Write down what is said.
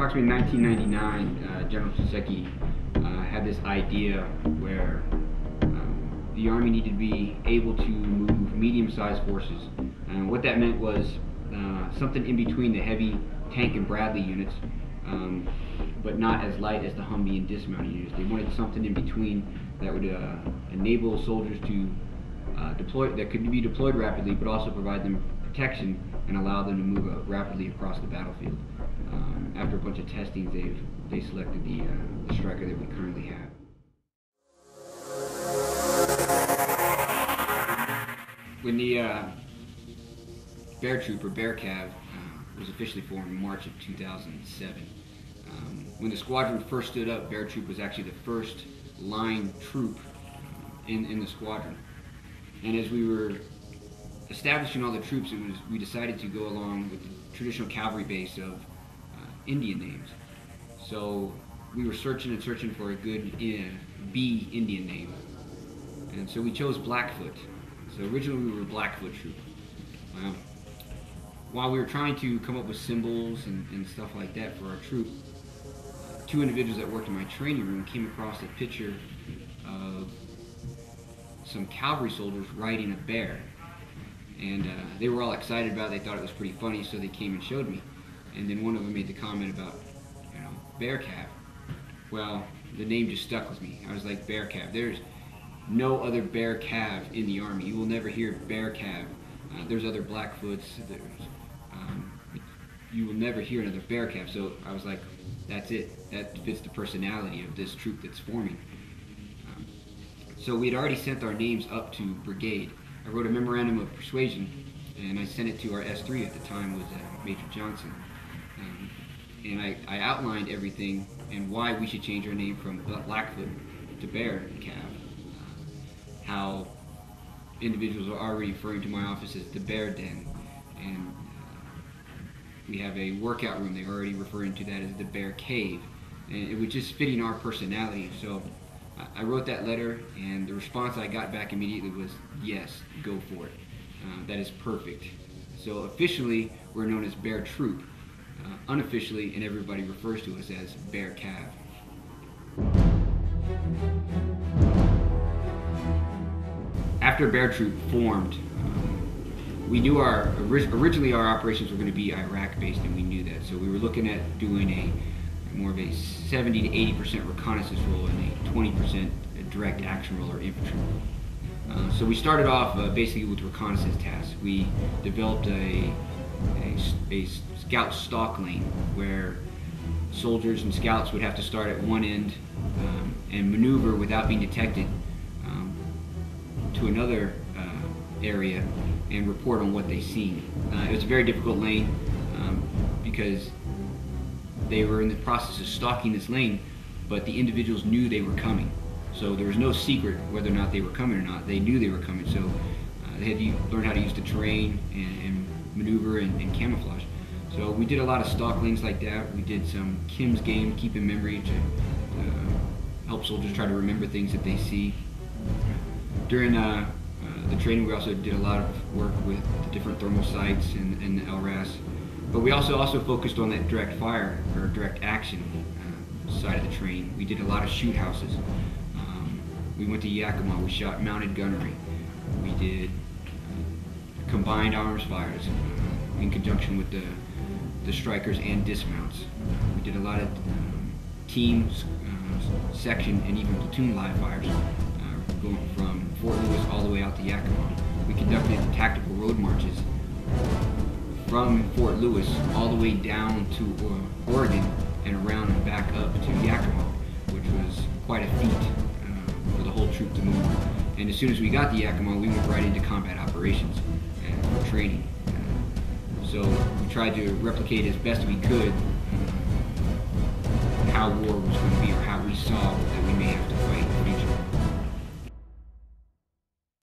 approximately 1999, General Shinseki had this idea where the Army needed to be able to move medium-sized forces. And what that meant was something in between the heavy tank and Bradley units, but not as light as the Humvee and dismounted units. They wanted something in between that would enable soldiers to that could be deployed rapidly, but also provide them protection and allow them to move rapidly across the battlefield. After a bunch of testings, they selected the Stryker that we currently have. When the Bear Troop, or Bear Cav, was officially formed in March of 2007. When the squadron first stood up, Bear Troop was actually the first line troop in the squadron. And as we were establishing all the troops, we decided to go along with the traditional cavalry base of Indian names. So we were searching and searching for a good B Indian name. And so we chose Blackfoot. So originally we were Blackfoot Troop. While we were trying to come up with symbols and stuff like that for our troop, two individuals that worked in my training room came across a picture of some cavalry soldiers riding a bear. And they were all excited about it. They thought it was pretty funny, so they came and showed me. And then one of them made the comment about, Bear Cav. Well, the name just stuck with me. I was like, Bear Cav. There's no other Bear Cav in the Army. You will never hear Bear Cav. There's other Blackfoots. You will never hear another Bear Cav. So I was like, that's it. That fits the personality of this troop that's forming. So we had already sent our names up to brigade. I wrote a memorandum of persuasion, and I sent it to our S3 at the time, was Major Johnson. And I outlined everything and why we should change our name from Blackfoot to Bear Cav. How individuals are already referring to my office as the Bear Den, and we have a workout room. They're already referring to that as the Bear Cave, and it was just fitting our personality. So I wrote that letter, and the response I got back immediately was, yes, go for it. That is perfect. So officially, we're known as Bear Troop. Unofficially, and everybody refers to us as Bear Cav. After Bear Troop formed, we knew originally our operations were going to be Iraq-based, and we knew that. So we were looking at doing more of a 70 to 80% reconnaissance role and a 20% direct action role or infantry role. So we started off basically with reconnaissance tasks. We developed a scout stalk lane where soldiers and scouts would have to start at one end and maneuver without being detected to another area and report on what they seen. It was a very difficult lane because they were in the process of stalking this lane, but the individuals knew they were coming. So there was no secret whether or not they were coming or not. They knew they were coming, so they had to learn how to use the terrain and maneuver and camouflage. So we did a lot of stalk lanes like that. We did some Kim's game, keep in memory, to help soldiers try to remember things that they see. During the training, we also did a lot of work with the different thermal sights and the LRAS. But we also focused on that direct fire, or direct action side of the training. We did a lot of shoot houses. We went to Yakima, we shot mounted gunnery. We did combined arms fires in conjunction with the Strykers and dismounts. We did a lot of teams, section, and even platoon live fires going from Fort Lewis all the way out to Yakima. We conducted tactical road marches from Fort Lewis all the way down to Oregon and around and back up to Yakima, which was quite a feat for the whole troop to move. And as soon as we got to Yakima, we went right into combat operations and training. So we tried to replicate as best we could how war was going to be, or how we saw that we may have